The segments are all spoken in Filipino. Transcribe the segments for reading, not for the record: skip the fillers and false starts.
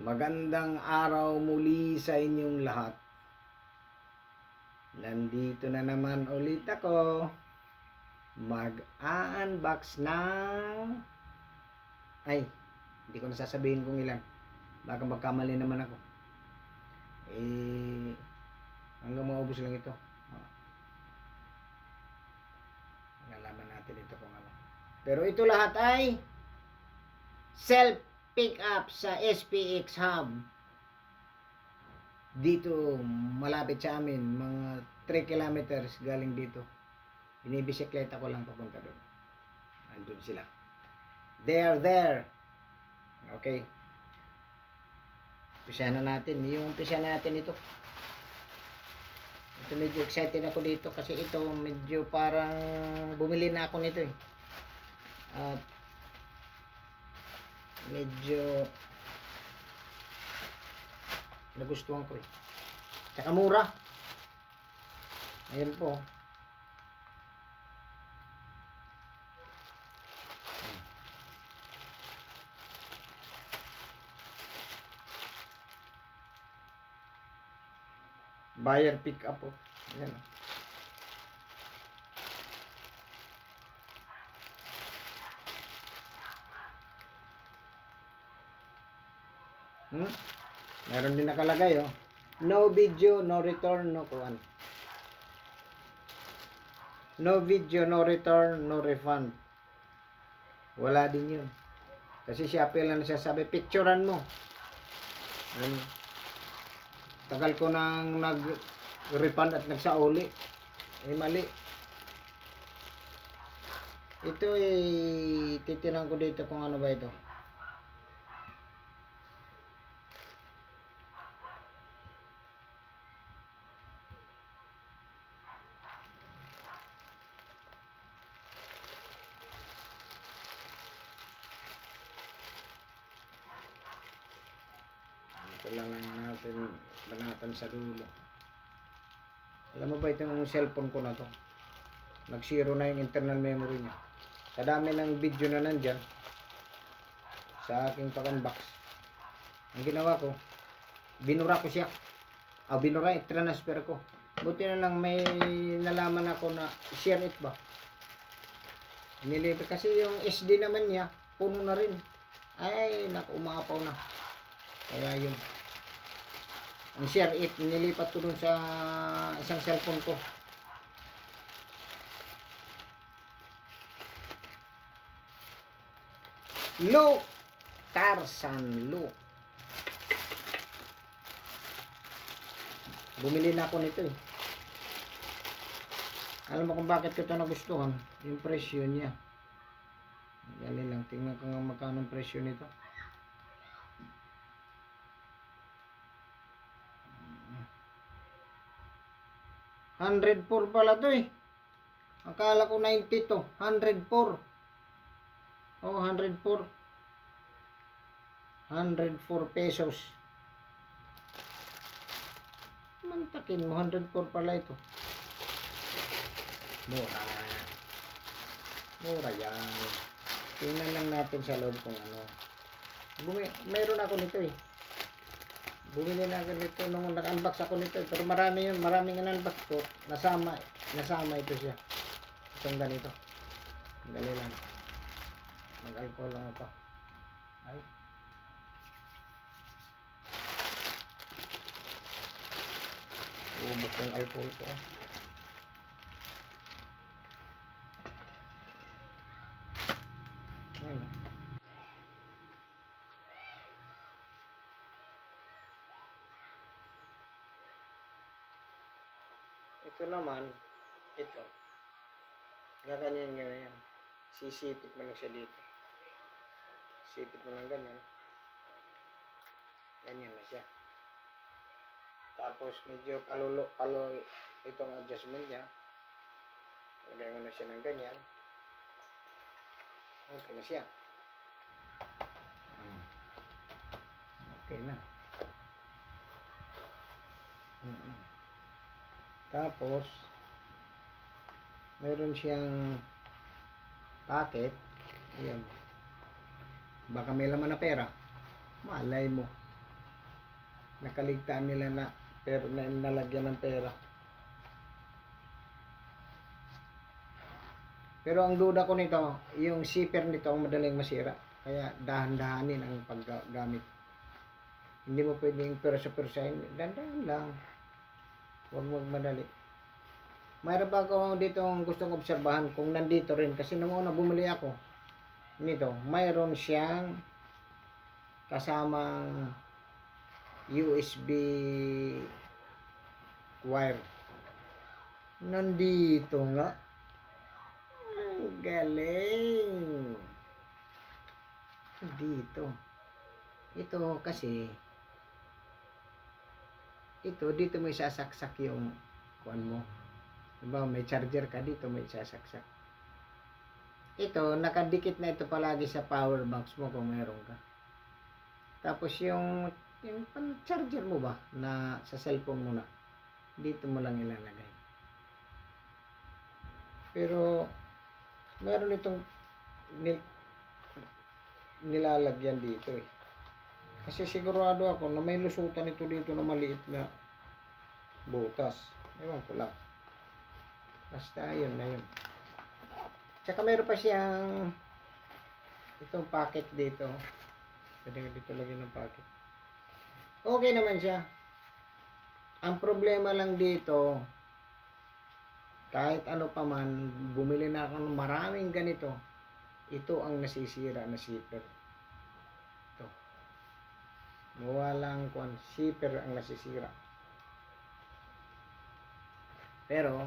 Magandang araw muli sa inyong lahat. Nandito na naman ulit ako. Mag-a-unbox ng... Ay, hindi ko nasasabihin kung ilan. Baka magkamali naman ako. Hanggang maubos lang ito. Nalaman natin ito kung ano. Pero ito lahat ay self pick up sa SPX Hub. Dito, malapit sa amin, mga 3 kilometers galing dito. Binibisikleta ko lang papunta doon. Andun sila. They are there. Okay. Umpisa na natin. Umpisa natin ito. Ito medyo excited ako dito kasi ito medyo parang bumili na ako nito eh. At medyo nagustuhan ko eh. Tsaka mura. Ayan po. Buyer pick up po. Ayan. Meron din nakalagay oh. No video, no return, no kuwan. No video, no return, no refund. Wala din yun. Kasi si Apple na nagsasabi, picturean mo. Tagal ko nang nag-refund at nagsauli. Mali. Ito titinan ko dito kung ano ba ito. Kailangan natin banatan sa dulo. Alam mo ba itong cellphone ko na to? Nag-zero na yung internal memory niya. Sa dami ng video na nandyan sa aking pag-unbox, ang ginawa ko, binura ko siya. Binura, transfer ko. Buti na lang may nalaman ako na share it ba. Nilipat kasi yung SD naman niya, puno na rin. Ay, naku, umapaw na. Kaya yun. Ang share it, nilipat ko dun sa isang cellphone ko. Look! Tarzan look. Bumili na ako nito eh. Alam mo kung bakit ko ito nagustuhan? Yung presyo niya. Dali lang, tingnan ko nga magkano ang presyo nito. 104 pala to eh. Akala ko 90 to. 104. Oh, 104. 104 pesos. Mantakin mo, 104 pala ito. Mura. Mura yan. Tingnan lang natin sa loob kung ano. Mayroon ako nito eh. Bumili na ako nito nung nag-unbox ako nito. Pero marami yun. Maraming unbox ko. Nasama ito siya. Itong ganito. Dali lang. Mag-alcohol lang ito. Ay. Ubok yung alcohol ko. Ayun. Ito naman, ito. Gaganyan yan. Sisipit mo lang siya dito. Sipit mo lang ganyan. Ganyan na siya. Tapos medyo palolo itong adjustment niya. Lagay mo na siya ng ganyan. Okay na siya. Okay na. Tapos meron siyang packet. Ayan. Baka may laman na pera. Malay mo. Nakaligtaan nila na pero na nalagyan ng pera. Pero ang duda ko nito, yung zipper nito ang madaling masira. Kaya dahan-dahanin ang paggamit. Hindi mo pwedeng persa-persahin. Dahan-dahan lang. Huwag magmadali. Mayroon pa ako dito ang gustong obserbahan kung nandito rin. Kasi nung una bumili ako nito, mayroon siyang kasamang USB wire. Nandito nga. Ang galing. Dito. Ito kasi dito may sasaksak yung kuan mo. Diba, may charger ka dito, may sasaksak. Ito, nakadikit na ito palagi sa power banks mo kung meron ka. Tapos yung charger mo ba na sa cellphone mo na, dito mo lang ilalagay. Pero meron itong nilalagyan dito eh. Kasi sigurado ako na may lusutan ito dito na maliit na butas. Ewan ko lang. Basta yun na yun. Tsaka meron pa siyang itong packet dito. Pwede nga dito lagyan ng packet. Okay naman siya. Ang problema lang dito, kahit ano pa man, bumili na ako ng maraming ganito. Ito ang nasisira na zipper. Ito. Walang zipper ang nasisira. Pero,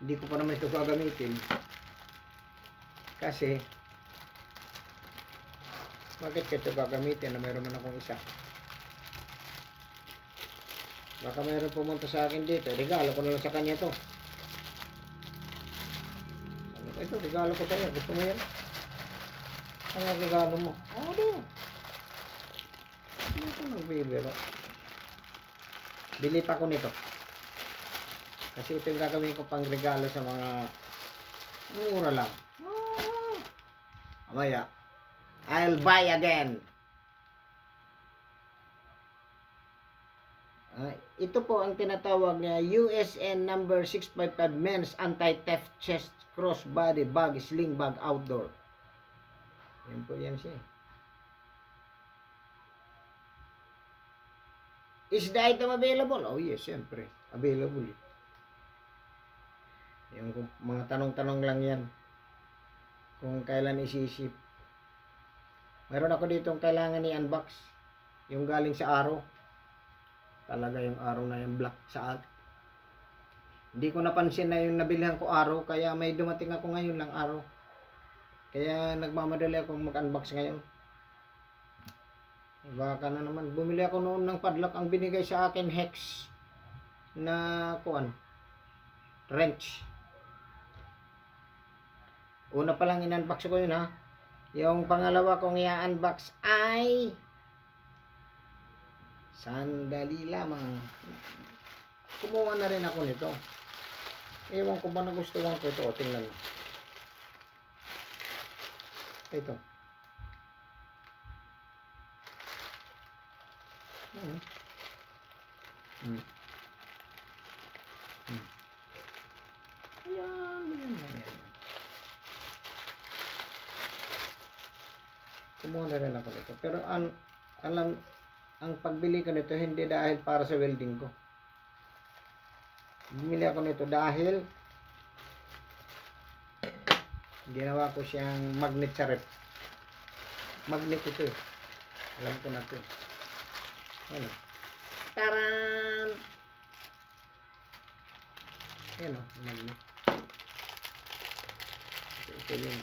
hindi ko pa naman ito gagamitin. Kasi, bakit ko ito gagamitin na mayroon man akong isa? Baka mayroon pumunta sa akin dito. Regalo ko na lang sa kanya ito. Ito, regalo ko sa'yo. Gusto mo yan? Ano ang regalo mo? Oo, din. Hindi ko nagbibiro. Bili pa ko nito. Kasi ito yung gagawin ko pang regalo sa mga mura lang. Amaya. I'll buy again. Ito po ang tinatawag na USN number 655 men's anti-theft chest crossbody bag sling bag outdoor. Yan po yan siya. Is the item available? Oh yes, siyempre. Available. Yung mga tanong-tanong lang yan. Kung kailan isiship. Meron ako ditong kailangan i-unbox. Yung galing sa araw. Talaga yung araw na yung black sa akin. Hindi ko napansin na yung nabilihan ko araw. Kaya may dumating ako ngayon lang araw. Kaya nagmamadali ako mag-unbox ngayon. Baka na naman. Bumili ako noon ng padlock. Ang binigay sa akin hex na wrench. Una pa lang in-unbox ko yun ha. Yung pangalawa kong i-unbox ay sandali lamang. Kumuha na rin ako nito. Ewan ko ba nagustuhan ko ito. O, tingnan mo. Ito. Ayan. Kumuha na rin ako nito. Pero ang pagbili ko nito hindi dahil para sa welding ko. Bumili ako nito dahil ginawa ko siyang magnet sa rep. Magnet ito eh. Alam ko na ito eh. Ano? Taran! Ayan o, magnet. Ito yun.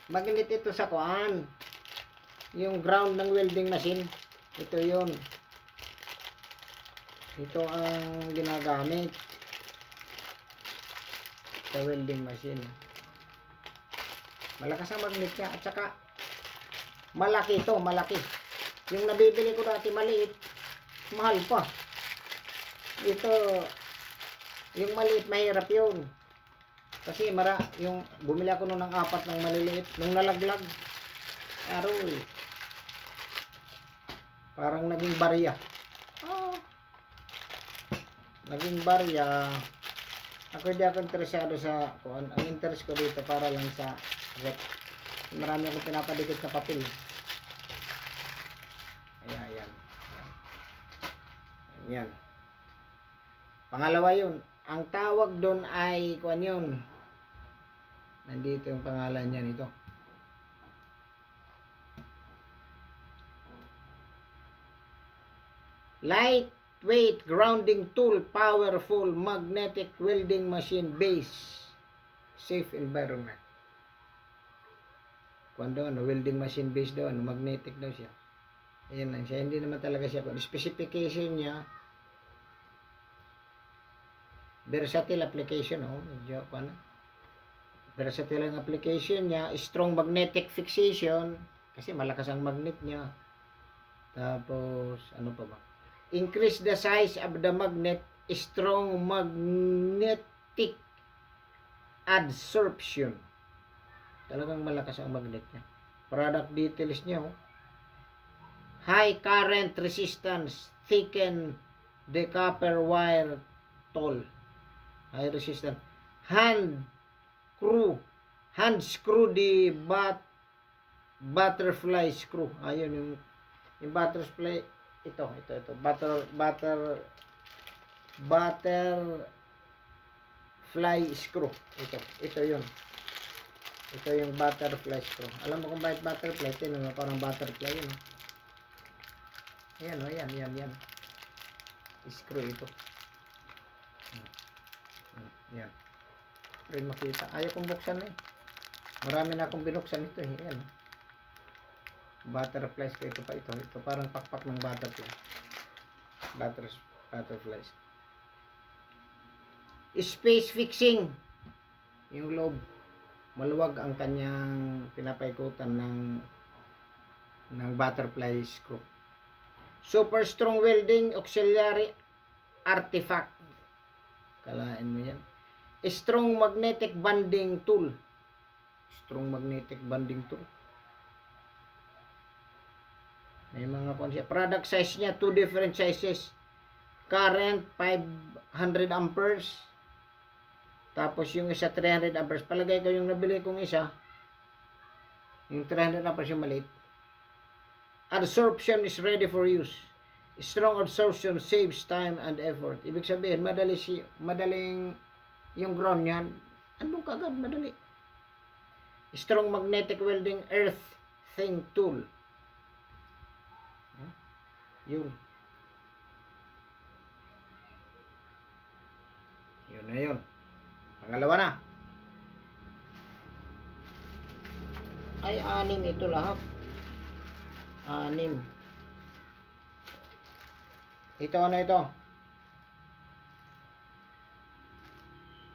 Magnet ito sa kuan. Yung ground ng welding machine. Ito yun. Ito ang ginagamit sa welding machine. Malakas ang magnet niya. At saka malaki ito, malaki. Yung nabibili ko dati maliit, mahal pa. Ito, yung maliit mahirap yun. Kasi yung bumili ako nung ng 4 ng maliliit, nung nalaglag. Aroy. Parang naging barya. Oh. Naging barya. Ako hindi ako interesado sa kuan. Ang interest ko dito para lang sa rep. Marami akong pinapadikit na papel. Ayan. Ayan. Pangalawa yun. Ang tawag doon ay kuan yun. Nandito yung pangalan niya nito. Lightweight grounding tool, powerful magnetic welding machine base, safe environment. Kung doon, welding machine base doon, magnetic daw siya. Ayan lang siya, hindi naman talaga siya. Specification niya, versatile application, medyo ano. Versatile ang application niya, strong magnetic fixation, kasi malakas ang magnet niya. Tapos, ano pa ba? Increase the size of the magnet, strong magnetic adsorption. Talagang malakas ang magnet niya. Product details niya, high current resistance, thicken the copper wire tall. High resistance. Hand screw the butterfly screw. Ayun yung butterfly. Ito. Butterfly screw. Ito yun. Ito yung butterfly screw. Alam mo kung bakit butterfly? Tingnan mo, parang butterfly yun. Ayan. Screw ito. Ayan. Rin makita. Ayaw kong buksan eh. Marami na akong binuksan ito eh. Ayan. Butterflies ko ito pa ito. Ito parang pakpak ng butterfly. Butterflies. Space fixing. Yung loob. Maluwag ang kanyang pinapaikutan ng butterfly screw. Super strong welding auxiliary artifact. Kalain mo yan. Strong magnetic bonding tool. May mga konsep. Product size niya, 2 different sizes. Current, 500 amperes. Tapos yung isa, 300 amperes. Palagay ko yung nabili kong isa. Yung 300 amperes yung maliit. Absorption is ready for use. Strong absorption saves time and effort. Ibig sabihin, madaling yung ground niyan. Ano kagad, madali. Strong magnetic welding earth thing tool. Yun na yun. Pangalawa na. Ay, 6 ito lahat. 6. Ito ano ito?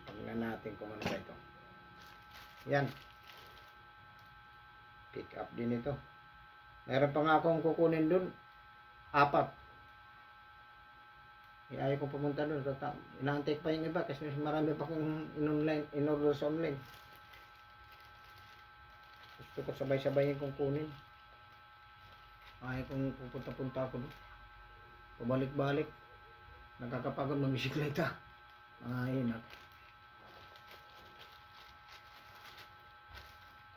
Tingnan natin kung ano ito. Yan. Pick up din ito. Meron pa nga akong kukunin dun. 4. Ayaw ko pumunta doon. Inaantay pa yung iba kasi marami pa kong in-order sa online. Gusto ko sabay-sabayin kong kunin. Ayaw kong pupunta-punta ako doon. Pabalik-balik. Nagkakapagod ng bisikleta. Mga hinat.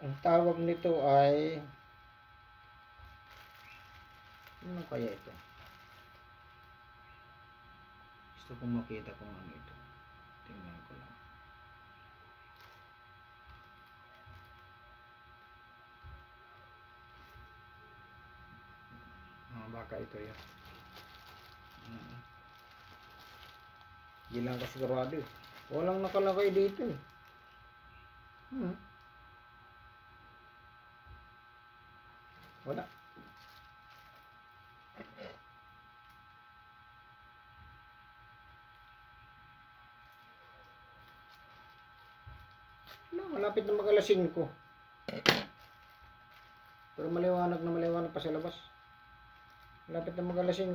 Ang tawag nito ay ano kaya ito? Gusto kong makita kung ano ito. Tingnan ko lang. Baka ito yun. Hindi lang ko sigurado eh. Walang nakalagay dito eh. Wala. Malapit na mag-alas 5. Pero maliwanag pa sa labas. Malapit na mag-alas 5.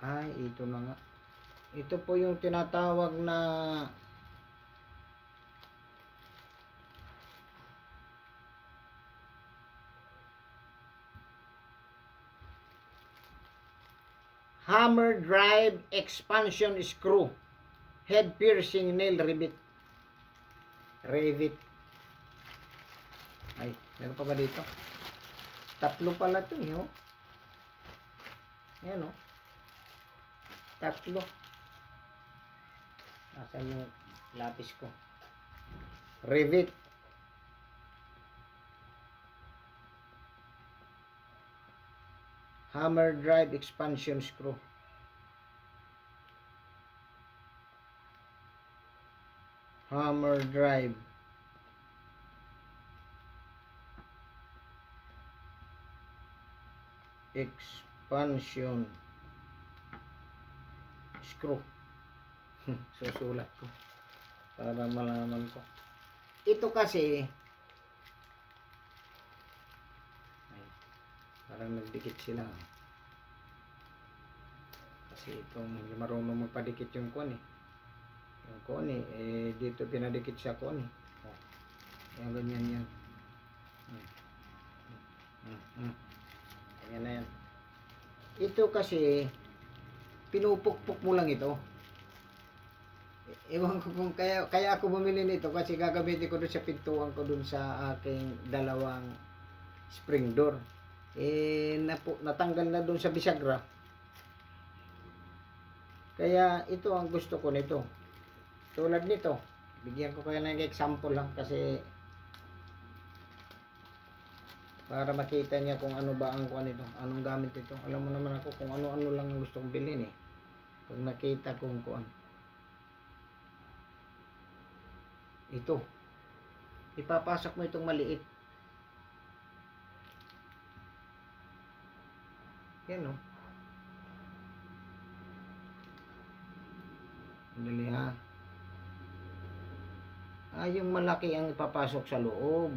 Ay, ito na nga. Ito po yung tinatawag na hammer drive expansion screw, head piercing nail rivet. Ay, meron pa ba dito? Tatlo pala ito, eh, oh. Ayan, oh. Tatlo. Nasaan yung lapis ko? Rivet. Hammer drive expansion screw. Hammer drive expansion screw. Susulat ko para malaman ko. Ito kasi ay, parang nagdikit sila. Kasi itong hindi marunong magpadikit yung kon eh. Yung kon eh, dito pinadikit sa kon eh. Oh. Yan, ganyan yan. Ayan na yan. Ito kasi pinupukpok mo lang ito. Ewan ko kung kaya ako bumili nito kasi gagamitin ko doon sa pintuan ko doon sa aking dalawang spring door. Natanggal na doon sa bisagra. Kaya ito ang gusto ko nito. Tulad nito. Bigyan ko kayo ng example lang kasi para makita niya kung ano ba ang kuan nito, anong gamit ito. Alam mo naman ako kung ano-ano lang ang gusto kong bilhin eh. Pag nakita kong kuan. Ito. Ipapasok mo itong maliit. Yan oh. Dali ha. Yung malaki ang ipapasok sa loob.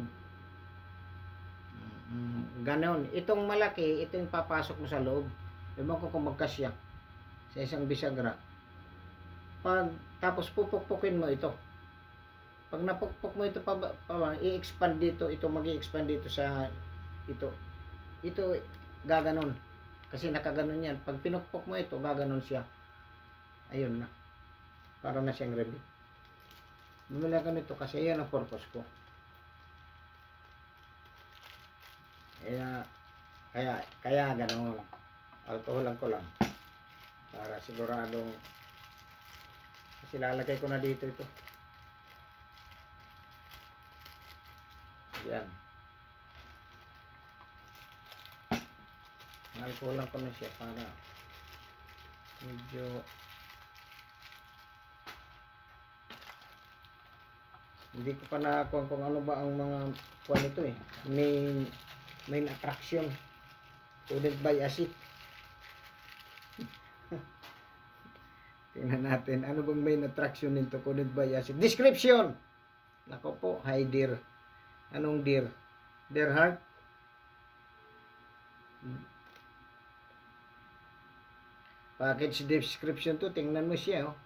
Ganon. Itong malaki, ito yung papasok mo sa loob. Ewan ko kung magkasya sa isang bisagra. Tapos pupukpukin mo ito. Pag napukpok mo ito i-expand dito, ito mag-i-expand dito sa ito. Ito gaganon. Kasi nakaganon yan. Pag pinukpok mo ito, gaganon siya. Ayun na. Para na siyang ready. Bumili ako nito kasi yan ang purpose ko. Kaya gano'n. Alcoholan ko lang. Para siguradong kasi lalagay ko na dito ito. Yan. Alcoholan ko na siya para medyo hindi ko pa nakakuha kung ano ba ang mga kuha nito eh. Main attraction. Coded by acid. Tingnan natin. Ano bang main attraction nito? Coded by acid. Description! Nako po. Hi dear. Anong dear? Dear heart? Package description to. Tingnan mo siya. Oh.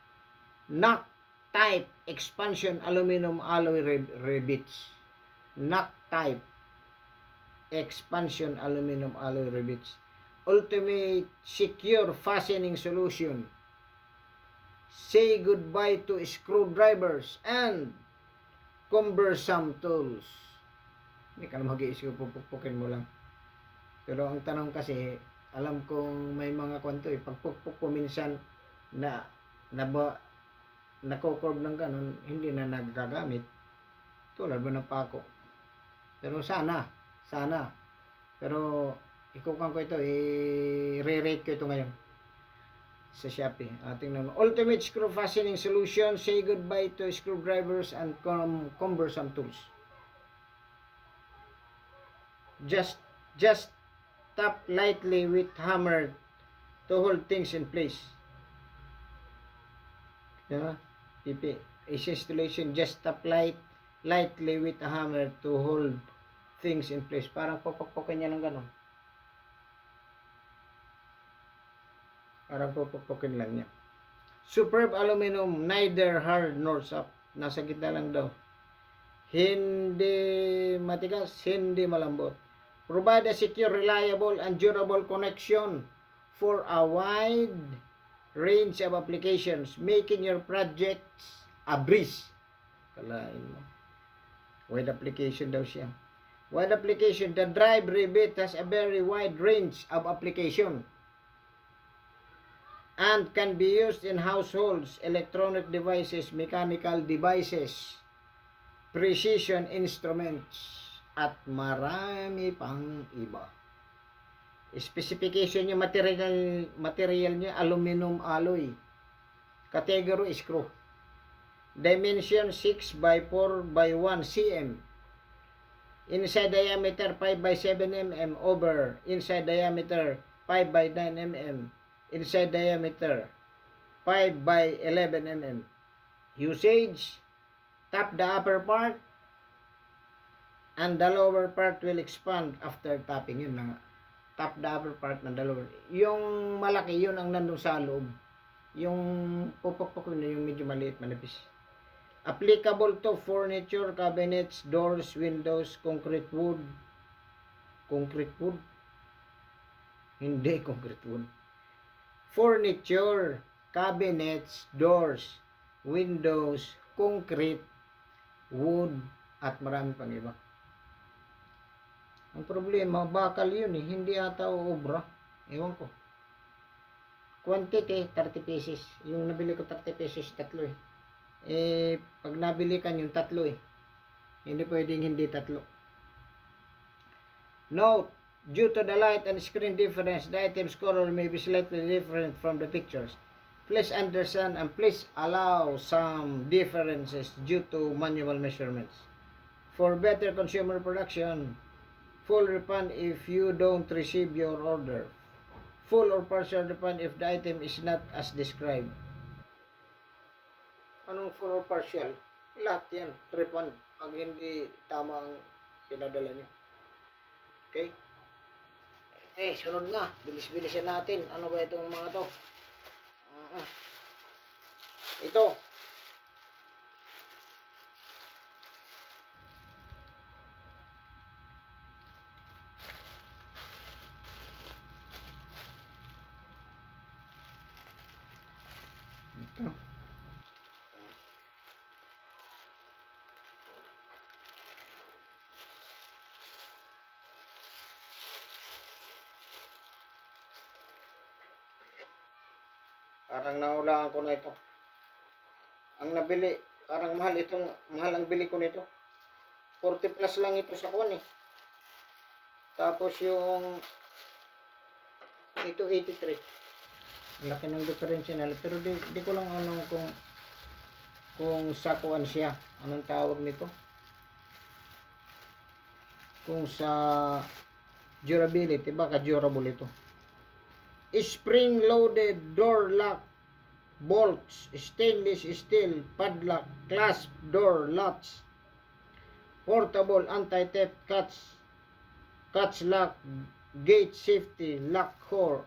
Knock type expansion aluminum alloy rivets. Knock type expansion aluminum alloy rivets. Ultimate secure fastening solution. Say goodbye to screwdrivers and cumbersome tools. Hindi ka na mag-i-issue, pupukpukin mo lang. Pero ang tanong kasi, alam kong may mga kwento eh, pagpukpuk ko minsan nako-curve ng ganun, hindi na nagagamit. Tulad mo ng pako. Pero sana. Pero ikukuha ko ito, i-re-rate ko ito ngayon sa Shopee. Tingnan mo. Ultimate screw fastening solution. Say goodbye to screwdrivers and cumbersome tools. Just tap lightly with hammer to hold things in place. Yeah. Installation, just tap lightly with a hammer to hold things in place. Parang popokpokin niya ng ganun. Parang pupukpukin lang niya. Superb aluminum, neither hard nor soft. Nasa gitna lang daw. Hindi matigas, hindi malambot. Provide a secure, reliable, and durable connection for a wide range of applications, making your projects a breeze. Kalain mo. Wide application daw siya. Wide application. The Drive Rebit has a very wide range of application and can be used in households, electronic devices, mechanical devices, precision instruments, at marami pang iba. Specification niya, material niya, aluminum alloy. Category screw. Dimension 6 by 4 by 1 cm. Inside diameter 5 by 7 mm over inside diameter 5 by 9 mm. Inside diameter 5 by 11 mm. Usage: tap the upper part and the lower part will expand after tapping. Yun lang. Tap the upper part and the lower. Yung malaki, yun ang nandun sa loob. Yung pupukpuk na yung medyo maliit, manipis. Applicable to furniture, cabinets, doors, windows, concrete wood. Concrete wood? Hindi concrete wood. Furniture, cabinets, doors, windows, concrete, wood, at marami pang iba. Ang problema, bakal yun eh. Hindi ata uubra. Ewan ko. Quantity, 30 pieces. Yung nabili ko 30 pieces, tatlo eh. Pag nabili ka yung tatlo eh. Hindi pwedeng hindi tatlo. Note: due to the light and screen difference, the item's color may be slightly different from the pictures. Please understand and please allow some differences due to manual measurements. For better consumer production, full refund if you don't receive your order. Full or partial refund if the item is not as described. Anong full or partial? Lahat yan. Refund pag hindi tama ang pinadala nyo. Okay? Sunod na. Bilis-bilisan natin. Ano ba itong mga to? Ito. Ito. Parang nahulaan ko na ito. Ang nabili, parang mahal itong, mahal ang bili ko nito. 40 plus lang ito sa kuwan eh. Tapos yung ito 83. Ang laki ng diferensya na. Pero di ko lang ano kung sa kuwan siya. Anong tawag nito? Kung sa durability, baka durable ito. Spring-loaded door lock bolts, stainless steel padlock, clasp door latch, portable anti-theft catch lock, gate safety, lock ho.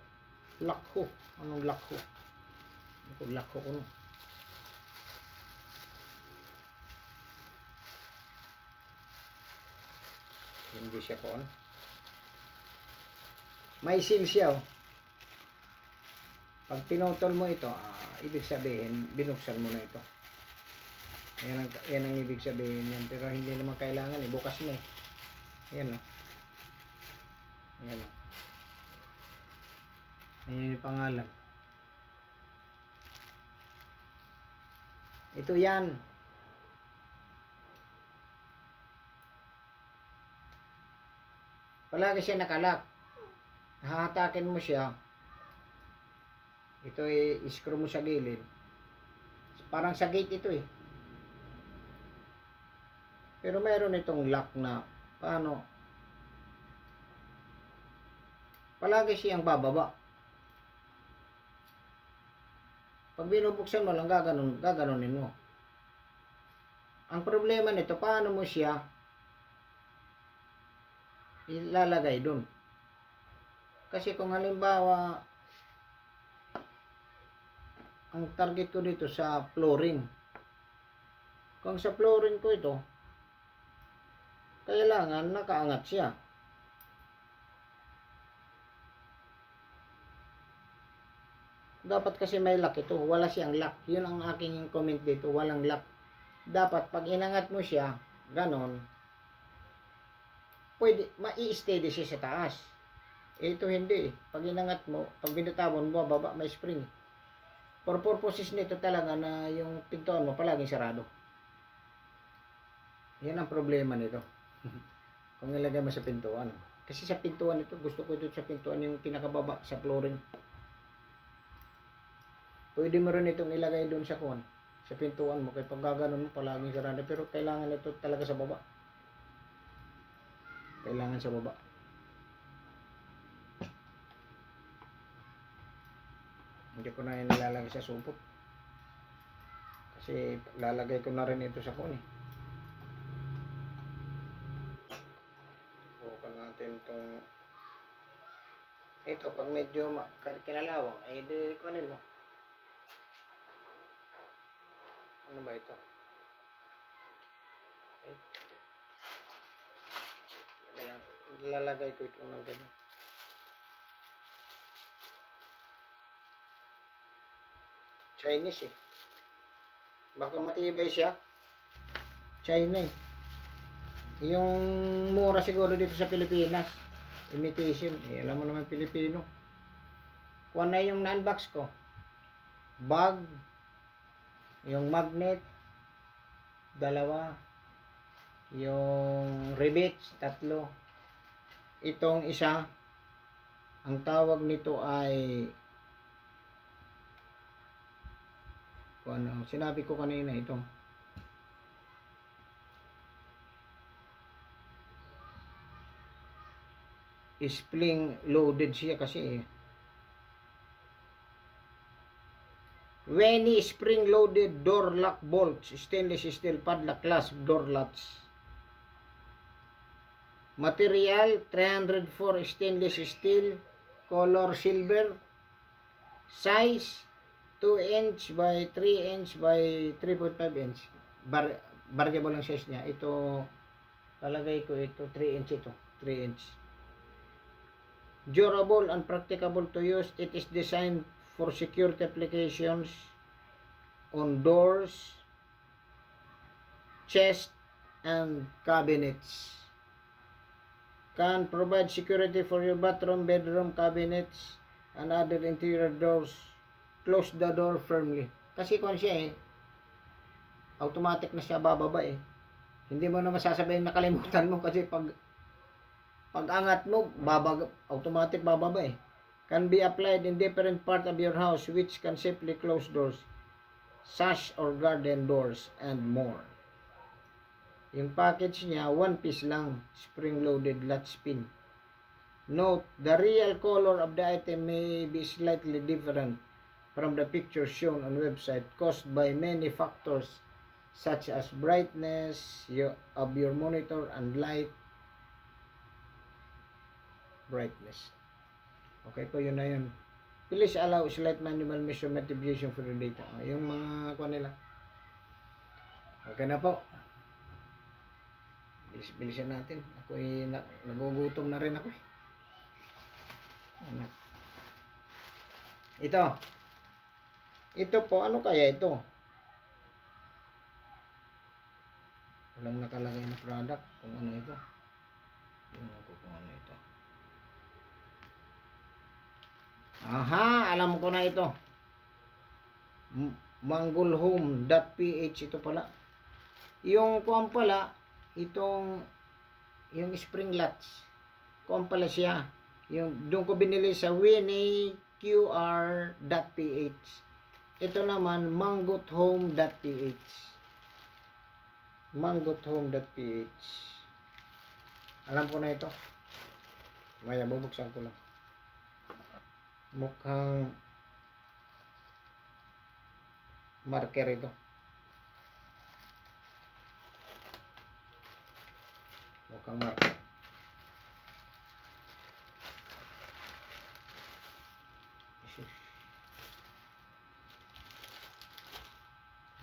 Anong lock ho? Lock ho ko no. Hindi siya ko ano. May seal siya oh. Pag pinutol mo ito, ibig sabihin, binuksan mo na ito. Yan ang ibig sabihin yan. Pero hindi naman kailangan eh. Bukas na eh. Yan o. Yan o. Ayan yung pangalan. Ito yan. Palagi siya nakalak. Hahatakin mo siya. Ito ay screw mo sa gilid. Parang sa gate ito eh. Pero mayroon itong lock na paano? Palagi siyang bababa. Pag binubuksan mo lang gaganunin mo. Ang problema nito, paano mo siya ilalagay dun? Kasi kung halimbawa ang target ko dito sa flooring. Kung sa flooring ko ito, kailangan nakaangat siya. Dapat kasi may lock ito. Wala siyang lock. Yun ang aking comment dito. Walang lock. Dapat pag inangat mo siya, ganon, pwede, ma-i-steady siya sa taas. Ito hindi. Pag inangat mo, pag binitawan mo, baba, may spring. For purposes nito talaga na yung pintuan mo palaging sarado. Yan ang problema nito. Kung ilagay mo sa pintuan. Kasi sa pintuan ito, gusto ko ito sa pintuan yung pinakababa sa flooring. Pwede mo rin itong ilagay doon sa kuwan, sa pintuan mo. Kaya pag gaganon mo, palaging sarado. Pero kailangan ito talaga sa baba. Kailangan sa baba. Hindi ko na nilalagay sa supot. Kasi lalagay ko na rin ito sa kuwan eh. Bukan natin itong ito, pag medyo kinalawang, ay di kunin mo. Ano ba ito? Ayan, lalagay ko ito ng ganyan. Chinese eh. Baka matibay siya. China eh. Yung mura siguro dito sa Pilipinas. Imitation. Eh, alam mo naman Pilipino. Kuha na yung non-box ko. Bag. Yung magnet. 2. Yung rivets. 3. Itong isa. Ang tawag nito ay ano, sinabi ko kanina ito. Spring loaded siya kasi eh. Any spring loaded door lock bolts, stainless steel padlock clasp door latch. Material 304 stainless steel, color silver. Size 2 inch by 3 inch by 3.5 inch. Variable ang size niya. Ito, talagay ko ito, 3 inch ito. 3 inch. Durable and practicable to use. It is designed for security applications on doors, chest, and cabinets. Can provide security for your bathroom, bedroom, cabinets, and other interior doors. Close the door firmly. Kasi kung siya eh, automatic na siya bababa eh. Hindi mo na masasabihin nakalimutan mo kasi pag angat mo, automatic bababa eh. Can be applied in different part of your house which can safely close doors, sash or garden doors, and more. Yung package niya, 1 piece lang, spring-loaded latch pin. Note, the real color of the item may be slightly different from the picture shown on website caused by many factors such as brightness of your monitor and light brightness. Okay po, yun na yun. Please allow slight manual measurement deviation for the data. Yung mga kuha nila. Okay na po. Bilis-bilisan natin. Ako ay nagugutom na rin ako. Ito po, ano kaya ito? Walang nakalagay na product kung ano ito. Tingnan ko kung ano ito. Aha, alam ko na ito. Mangolhome.ph ito pala. Yung kuwan pala, yung spring latch. Kuwan pala siya. Yung doon ko binili sa winnieqr.ph. Ito naman mangothome.ph. mangothome.ph. Alam ko na ito. Maya bubuksan ko lang. Mukhang marker ito. Mukhang marker.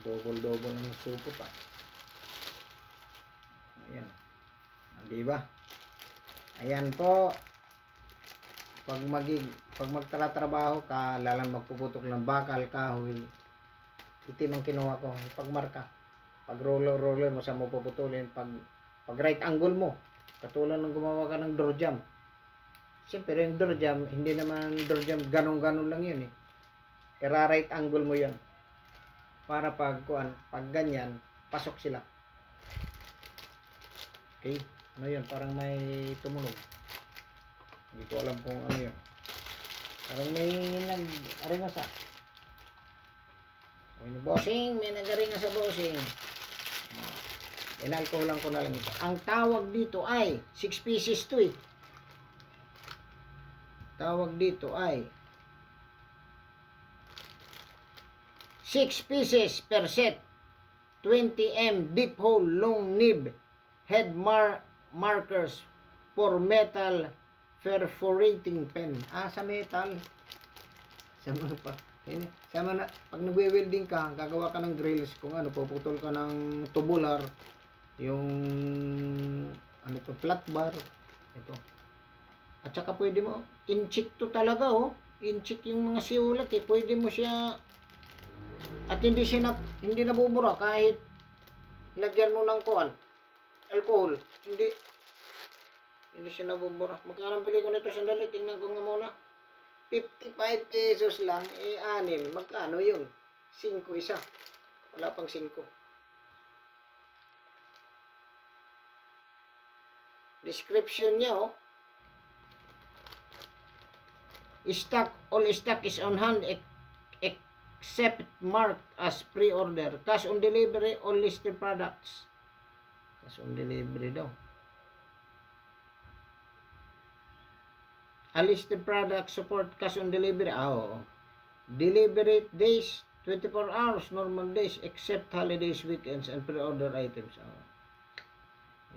Double-double ang supot pa. Ayan. Di ba? Ayan po. Pag magtatrabaho ka, lalang magpuputok ng bakal, kahoy, itim ang kinuha ko. Pagmarka. Pag roller mo sa mo puputulin. Pag right angle mo. Katulad ng gumawa ka ng door jam. Siyempre yung door jam, hindi naman door jam, ganun-ganun lang yun eh. Kaya right angle mo yun. Para pag ganyan, pasok sila. Okay? Ano yun? Parang may tumunog. Hindi ko alam kung ano yun. Parang may nag-aringa sa. Bossing, may nag-aringa sa bossing. Inalkoholan ko na lang ito. Ang tawag dito ay 6 pieces to eh. Tawag dito ay 6 pieces per set. 20M deep hole long nib head markers for metal perforating pen. Sa metal. Sama pa. Sama na. Pag nagwe-welding ka, gagawa ka ng drills. Kung ano, puputol ka ng tubular. Yung ano to, flat bar. Ito. At saka pwede mo, inchik to talaga oh. Inchik yung mga siulat eh. Pwede mo siya, at hindi nabubura kahit lagyan mo ng alcohol. Hindi siya nabubura. Magkano bili ko nito sandali, tingnan ko nga muna. 55 pesos lang, 6. Magkano yun? 5 isa. Wala pang 5. Description niya oh. All stock is on hand except marked as pre-order. Cash on delivery, all listed products. Cash on delivery daw. A listed product support cash on delivery. Oo. Delivery days, 24 hours, normal days, except holidays, weekends, and pre-order items.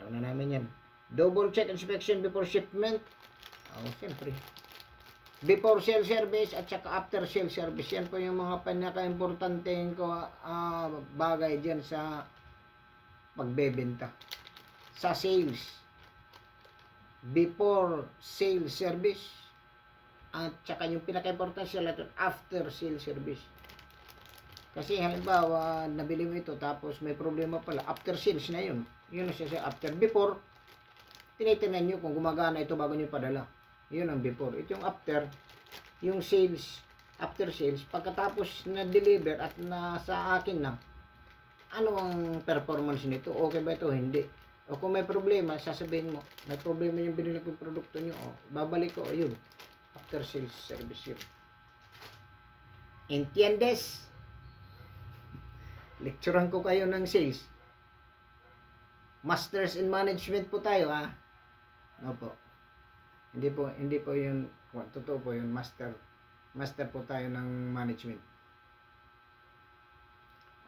Alam na namin yan. Double check inspection before shipment. Siyempre. Before sale service at saka after sale service. Yan po yung mga pinaka-importante ko bagay dyan sa pagbebenta. Sa sales. Before sale service at saka yung pinaka-importante sila after sale service. Kasi halimbawa nabili mo ito tapos may problema pala, after sales na yun. Yun na siya after. Before, tinitingnan nyo kung gumagana ito bago nyo padala. Yun ang before. Ito yung after, yung sales, after sales, pagkatapos na deliver at nasa akin na, ano ang performance nito? Okay ba ito? Hindi. O kung may problema, sasabihin mo, may problema yung binili kong produkto nyo, babalik ko, ayun. After sales service yun. Entiendes? Lecturean ko kayo ng sales. Masters in management po tayo, ha? Opo. Hindi po yun, totoo po yun, master po tayo ng management.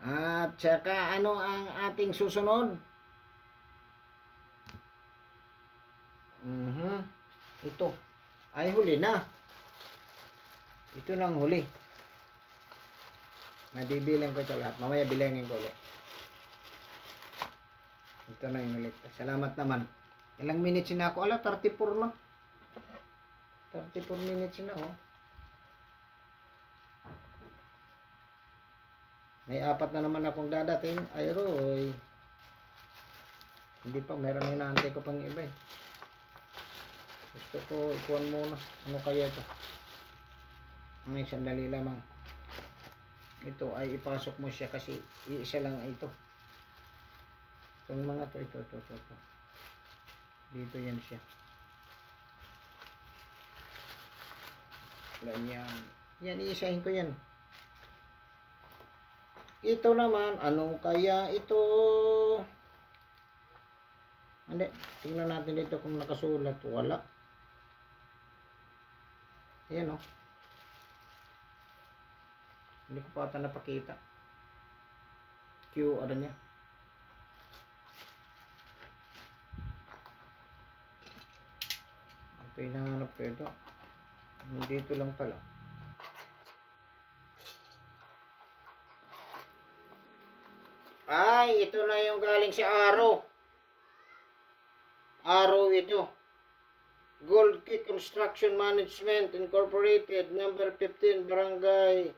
At saka ano ang ating susunod? Ito ay huli na. Ito nang huli. Nabibilang ko ito lahat. Mamaya bilangin ko ulit. Ito na yung ulit. Salamat naman. Ilang minutes na ako? 34 na. 34 minutes na May 4 na naman akong dadating. Ay Roy. Hindi pa. Meron inaantay ko pang iba eh. Gusto ko ikuhan muna. Ano kaya ito? May sandali lamang. Ito ay ipasok mo siya kasi isa lang ito. Itong mga ito. Dito yan siya. Ganyan. Yan, iisahin ko yan. Ito naman, ano kaya ito? Hindi, tingnan natin dito kung nakasulat. Wala. Ayan Hindi ko pa ata napakita. Q, ano niya? Ito yung nanganap ko ito. Dito lang pala. Ay, ito na yung galing sa Araw. Araw ito. Gold Key Construction Management Incorporated, number 15, Barangay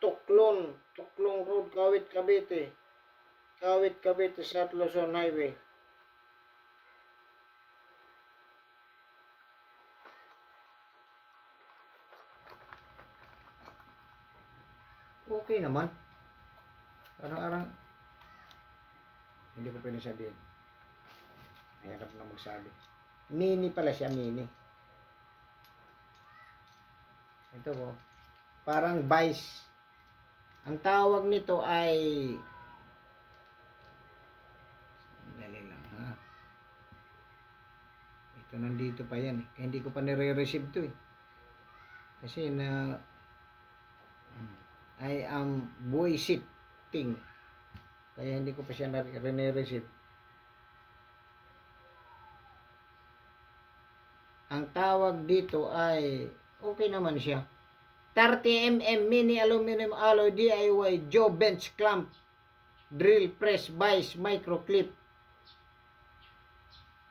Tuklong Road, Kawit, Cavite. Kawit, Cavite, South Luzon Highway. Okay naman. Arang-arang. Hindi ko pwede sabihin. Mahirap na magsabi. Mini pala siya, mini. Ito po. Parang vice. Ang tawag nito ay... Dali lang ha. Ito nandito pa yan eh. Kaya hindi ko pa nire-receive to eh. Kasi na... I am voicing. Kaya hindi ko pa siya nire-receive. Ang tawag dito ay okay naman siya. 30mm mini aluminum alloy DIY Joe Bench clamp drill press vice micro clip.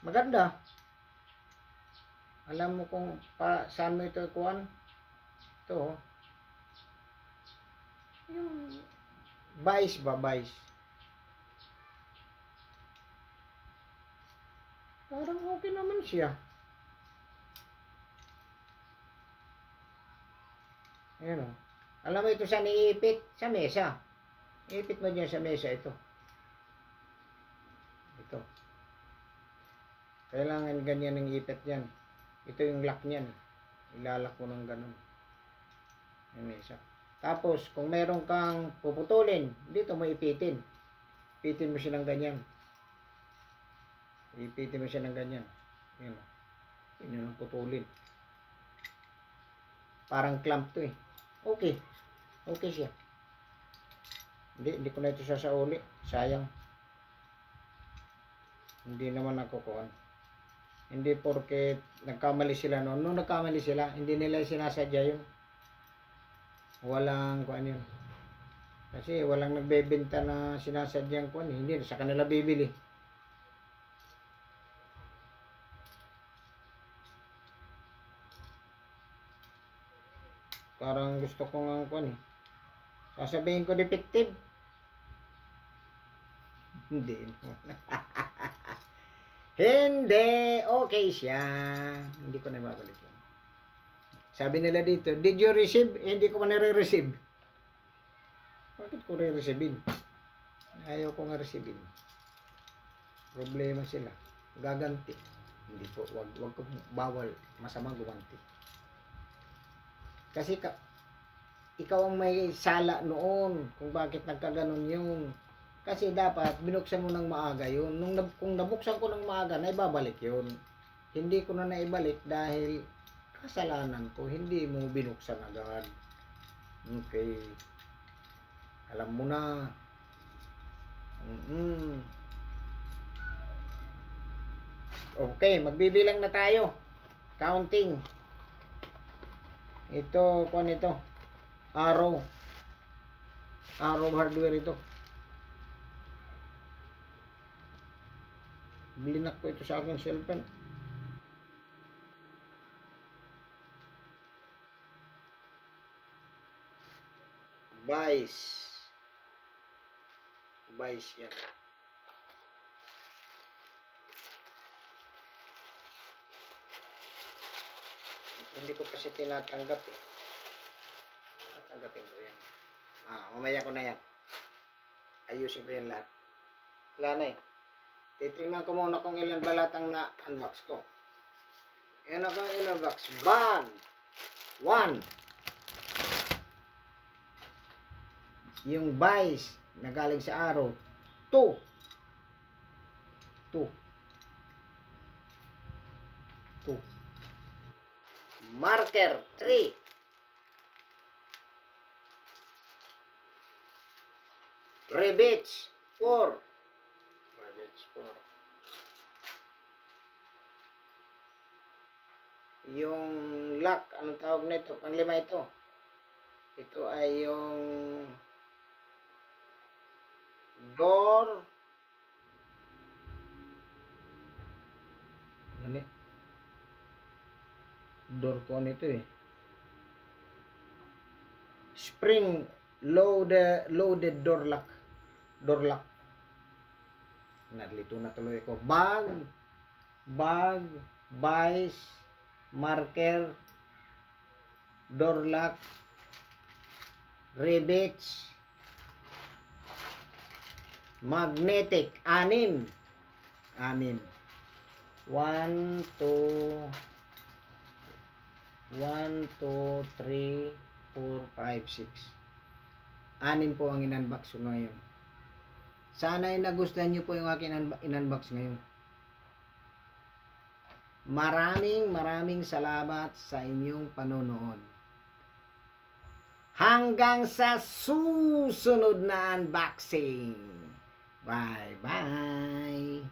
Maganda. Alam mo kung saan mo ito kuhan? Ito. Yung vice ba, vice? Parang okay naman siya. Ayan o. Alam mo ito saan iipit? Sa mesa. Iipit mo dyan sa mesa ito. Ito. Kailangan ganyan ang ipit yan. Ito yung lock niyan. Ilalak mo ng ganun. Yung mesa. Tapos, kung meron kang puputulin, dito mo ipitin. Ipitin mo siya ng ganyan. Ipitin mo siya ng ganyan. Ayan o. Yun yung putulin. Parang clamp to eh. Okay. Okay siya. Hindi ko na ito sasauli. Sayang. Hindi naman ako kuhan. Hindi porke nagkamali sila noon. Nung nagkamali sila, hindi nila sinasadya yun. Walang kuhan yun. Kasi walang nagbebenta na sinasadyang kuhan. Hindi, sa kanila bibili. Parang gusto ko nga kuhan eh. Sasabihin ko defective. Hindi. Hindi. Okay siya. Hindi ko na mabalik yun. Sabi nila dito, did you receive? Hindi ko pa nare-receive. Bakit ko re-receivein? Ayaw ko nga receivein. Problema sila. Gaganti. Hindi po. Wag ko bawal. Masama gumanti. Kasi ikaw ang may sala noon kung bakit nagkaganon yun. Kasi dapat binuksan mo ng maaga yun. Kung nabuksan ko ng maaga, naibabalik yun. Hindi ko na naibalik dahil kasalanan ko. Hindi mo binuksan agad. Okay. Alam mo na. Okay, magbibilang na tayo. Counting. Ito, kung ito? Araw hardware ito. Blinak ko ito sa aking cellphone. Vice yan. Hindi ko kasi tinatanggap eh. Tatanggapin ko yan. Mamaya ko na yan. Ayusin ko yan lahat. Wala na eh. Titingnan ko muna kung ilan balatang na unbox ko. Yan ako ang unbox. Bag! 1. Yung vice na galing sa Araw. 2. Marker 3. Rivets 4. Yung lock, anong tawag nito? Panglima ito. Ito ay yung door. Ano? Door ko nito eh. Spring loaded door lock. Door lock. Nalito na tuloy ko. Bag, vice, marker, door lock, rivets, magnetic, 6. 1, 2, 1, 2, 3, 4, 5, 6. 6 po ang in-unbox ko ngayon. Sana ay nagustuhan nyo po yung aking in-unbox ngayon. Maraming salamat sa inyong panonood. Hanggang sa susunod na unboxing. Bye-bye.